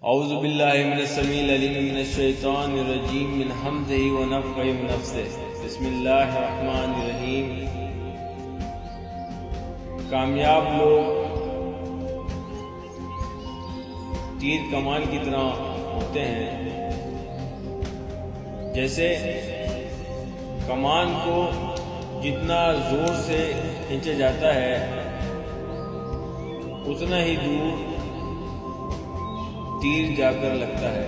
اعوذ باللہ من السمیع العلیم من الشیطان الرجیم من حمزہ ونفخہ ونفثہ بسم اللہ الرحمن الرحیم۔ کامیاب لوگ تیر کمان کی طرح ہوتے ہیں، جیسے کمان کو جتنا زور سے کھینچا جاتا ہے اتنا ہی دور تیر جا کر لگتا ہے۔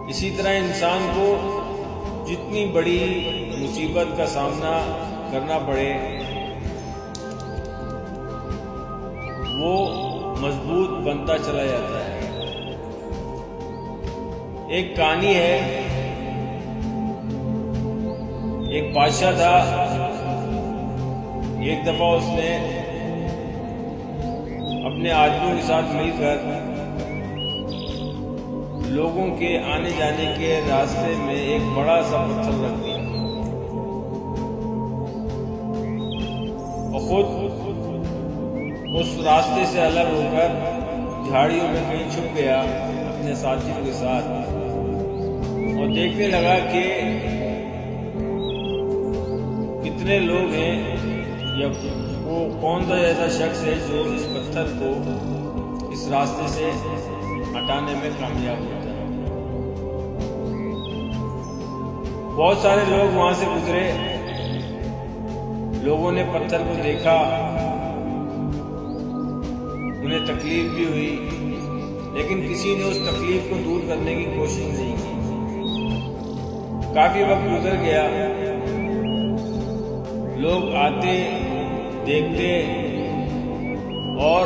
اسی طرح انسان کو جتنی بڑی مصیبت کا سامنا کرنا پڑے وہ مضبوط بنتا چلا جاتا ہے۔ ایک کہانی ہے، ایک بادشاہ تھا، ایک دفعہ اس نے اپنے آدمیوں کے ساتھ مل کر لوگوں کے آنے جانے کے راستے میں ایک بڑا سا پتھر رکھ دیا اور خود اس راستے سے الگ ہو کر جھاڑیوں میں کہیں چھپ گیا اپنے ساتھیوں کے ساتھ، اور دیکھنے لگا کہ کتنے لوگ ہیں یا وہ کون سا ایسا شخص ہے جو اس پتھر کو اس راستے سے ہٹانے میں کامیاب ہوتا ہے۔ بہت سارے لوگ وہاں سے گزرے، لوگوں نے پتھر کو دیکھا، انہیں تکلیف بھی ہوئی، لیکن کسی نے اس تکلیف کو دور کرنے کی کوشش نہیں کی۔ کافی وقت گزر گیا، لوگ آتے دیکھتے اور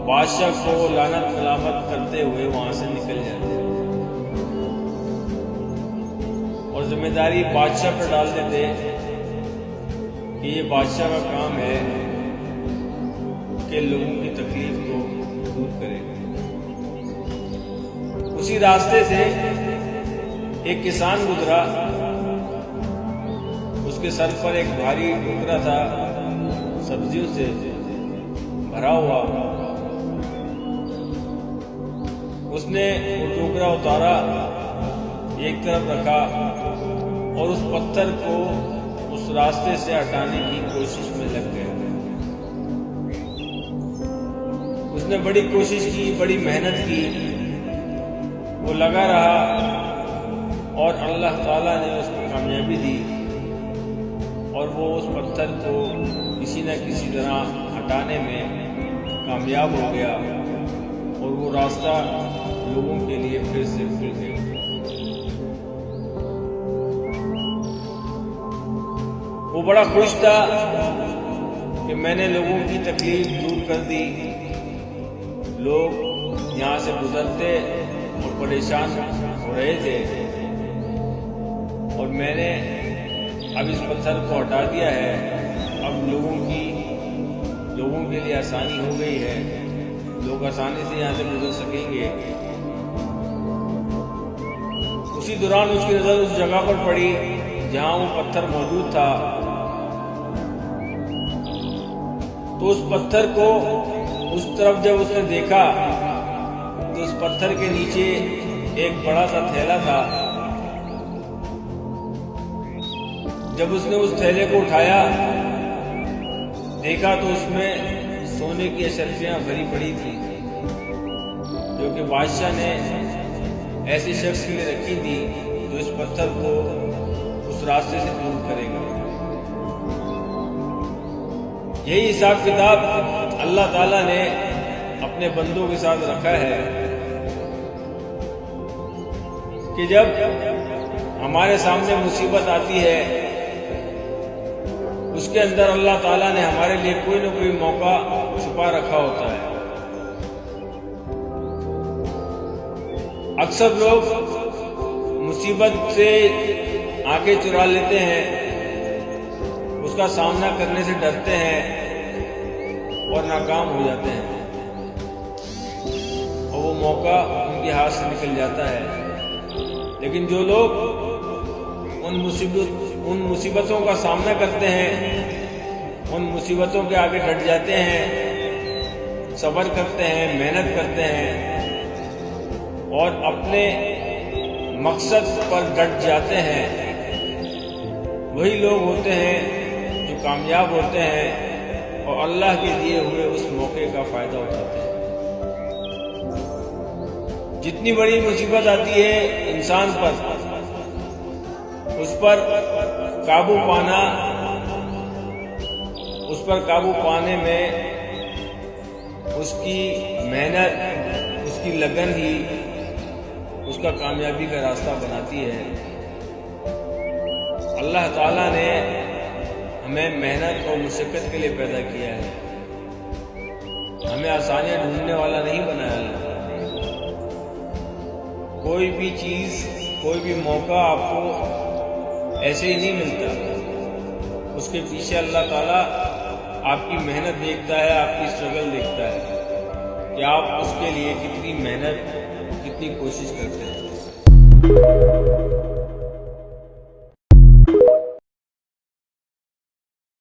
بادشاہ کو لعنت ملامت کرتے ہوئے وہاں سے نکل جاتے اور ذمہ داری بادشاہ پر ڈال دیتے کہ یہ بادشاہ کا کام ہے کہ لوگوں کی تکلیف کو دور کرے۔ اسی راستے سے ایک کسان گزرا، اس کے سر پر ایک بھاری ٹوکرا تھا سبزیوں سے بھرا ہوا۔ اس نے وہ ٹوکرا اتارا، ایک طرف رکھا اور اس پتھر کو اس راستے سے ہٹانے کی کوشش میں لگ گیا۔ اس نے بڑی کوشش کی، بڑی محنت کی، وہ لگا رہا اور اللہ تعالیٰ نے اس کو کامیابی دی اور وہ اس پتھر کو کسی نہ کسی طرح ہٹانے میں کامیاب ہو گیا اور وہ راستہ لوگوں کے لیے پھر سے کھل گیا۔ وہ بڑا خوش تھا کہ میں نے لوگوں کی تکلیف دور کر دی۔ لوگ یہاں سے گزرتے اور پریشان ہو رہے تھے اور میں نے اب اس پتھر کو ہٹا دیا ہے، اب لوگوں کے لیے آسانی ہو گئی ہے، لوگ آسانی سے یہاں سے گزر سکیں گے۔ اسی دوران اس کی نظر اس جگہ پر پڑی جہاں وہ پتھر موجود تھا، تو اس پتھر کو اس طرف جب اس نے دیکھا تو اس پتھر کے نیچے ایک بڑا سا تھیلا تھا۔ جب اس نے اس تھیلے کو اٹھایا دیکھا تو اس میں سونے کی اشرفیاں بھری پڑی تھیں، جو کہ بادشاہ نے ایسے شخص کے لیے رکھی تھی جو اس پتھر کو اس راستے سے دور کرے گا۔ یہی حساب کتاب اللہ تعالیٰ نے اپنے بندوں کے ساتھ رکھا ہے کہ جب ہمارے سامنے مصیبت آتی ہے اس کے اندر اللہ تعالیٰ نے ہمارے لیے کوئی نہ کوئی موقع چھپا رکھا ہوتا ہے۔ اکثر لوگ مصیبت سے آنکھیں چرا لیتے ہیں، اس کا سامنا کرنے سے ڈرتے ہیں اور ناکام ہو جاتے ہیں اور وہ موقع ان کے ہاتھ سے نکل جاتا ہے۔ لیکن جو لوگ ان مصیبتوں کا سامنا کرتے ہیں، ان مصیبتوں کے آگے ڈٹ جاتے ہیں، صبر کرتے ہیں، محنت کرتے ہیں اور اپنے مقصد پر ڈٹ جاتے ہیں، وہی لوگ ہوتے ہیں جو کامیاب ہوتے ہیں اور اللہ کے دیے ہوئے اس موقع کا فائدہ اٹھاتے ہیں۔ جتنی بڑی مصیبت آتی ہے انسان پر، اس پر قابو پانے میں اس کی محنت، اس کی لگن ہی اس کا کامیابی کا راستہ بناتی ہے۔ اللہ تعالیٰ نے ہمیں محنت اور مشقت کے لیے پیدا کیا ہے، ہمیں آسانیاں ڈھونڈنے والا نہیں بنایا اللہ۔ کوئی بھی چیز، کوئی بھی موقع آپ کو ایسے ہی نہیں ملتا، اس کے پیچھے اللہ تعالیٰ آپ کی محنت دیکھتا ہے، آپ کی اسٹرگل دیکھتا ہے کہ آپ اس کے لیے کتنی محنت، کتنی کوشش کرتے ہیں۔